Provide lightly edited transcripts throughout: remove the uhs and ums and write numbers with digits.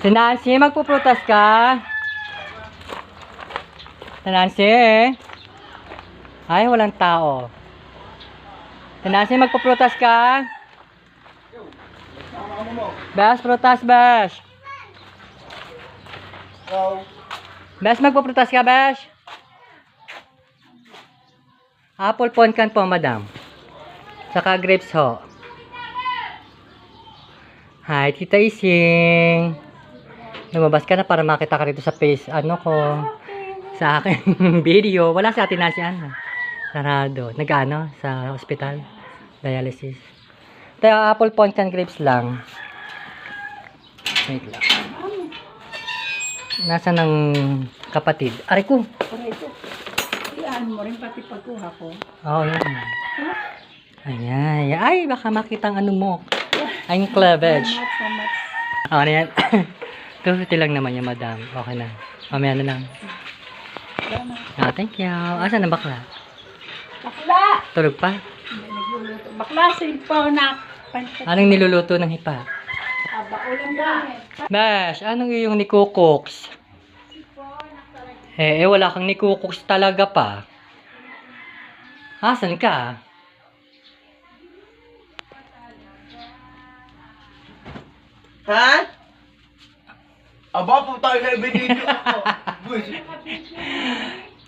Si Nancy, magpuprutas ka? Si Nancy? Ay, walang tao. Si Nancy, magpuprutas ka? Besh, prutas, Besh. Besh, magpuprutas ka, Besh? Apple ponkan po, madam. Saka grapes ho. Hi, Tita Ising. Lumabas ka na para makita ka rito sa face, ano ko, sa aking video. Wala sa atin na siya, ano. Sarado. Nag-ano, sa hospital. Dialysis. Tayo, apple ponkan grapes lang. Wait lang. Nasa ng kapatid? Aray ko. Aray ko. Iyan mo rin pati pagkuha ko. Oo, yan. Ayan. Ay, baka makita ang ano mo. Ay, yung cleavage. So much. Ano yan? 250 lang naman yung madam. Okay na. Mamaya na lang. Ah, thank you. Asan na bakla? Bakla! Tulog pa? Hindi nagluluto. Bakla, silpaw na. Anong niluluto ng hipa? Aba, ulam na. Bash, anong iyong nikukoks? Wala kang nikukoks talaga pa. Asan ka? Ha? Aba, puta na ibinidyo ako.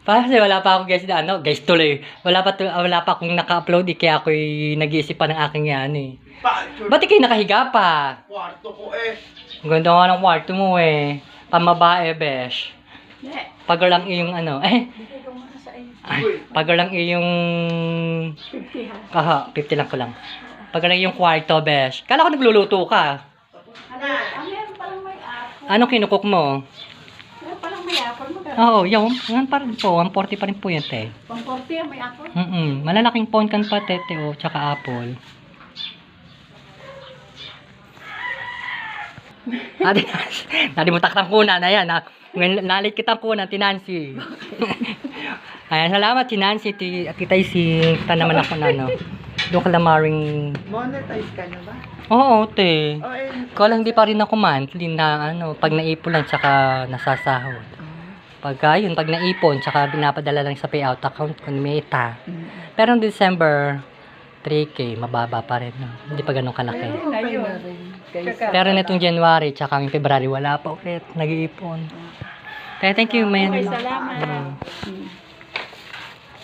Kasi wala pa ako guys na ano, guys tuloy. Wala pa akong naka-upload kaya ako'y nag-iisip pa ng aking yan eh. Ba't kayo nakahiga pa? Kwarto ko eh. Ang ganda nga ng kwarto mo eh. Pamabae, besh. Pag lang iyong ano, Bigay ko muna sa iyo. pag lang iyong 50 ha. Aha, 50 lang ko lang. Pag lang iyong kwarto, besh. Kala ko nagluluto ka. Meron palang may apple. Anong kinukok mo? Meron palang may apple. Oo, yan pa rin po. 140 pa rin po yan, te. 140 may apple. Malalaking ponkan pa, tete, oh, tsaka apple. Nadi mo taktang kunan, ayan, ha. Nalit kitang kunan, Tinansi. Ayan, salamat, Tinansi, Tita Ising. Kita naman ako na, no. Doon ka lamaring... Monetize ka na ba? Oo, te. O eh, Kala hindi pa rin ako monthly na, ano, pag naipon lang, tsaka nasasahod. Pagka yun, pag naipon, tsaka binapadala lang sa payout account kung meta. Pero noong December, 3K, mababa pa rin, no. Hindi pa ganun kalaki. okay na rin. Guys, Pero nitong January, tsaka yung February, wala pa ulit. Nag-iipon. Kaya thank you, man. Okay, salamat.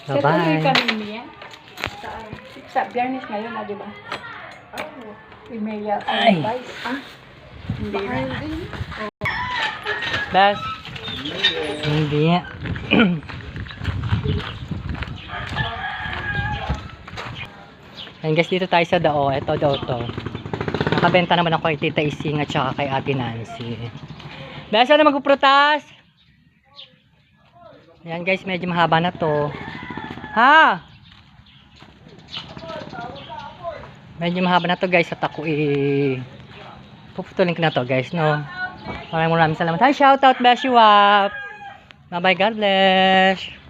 Sa tuloy Bye-bye. kami niya. Sa Biyernes ngayon na, di ba? Email Ay. advice. Hindi na. Bas. Hindi. Ayan guys, dito tayo sa Dao. Ito daw to. Nakabenta naman ako kay Tita Ising at saka kay Ate Nancy. Bas, ano magpuprutas? Ayan guys, medyo mahaba na to. Ha? Medyo mahaba na to guys at ako puputulin ko na to guys, no. Maraming salamat. Hi, shoutout, bless you up. Bye bye, God bless.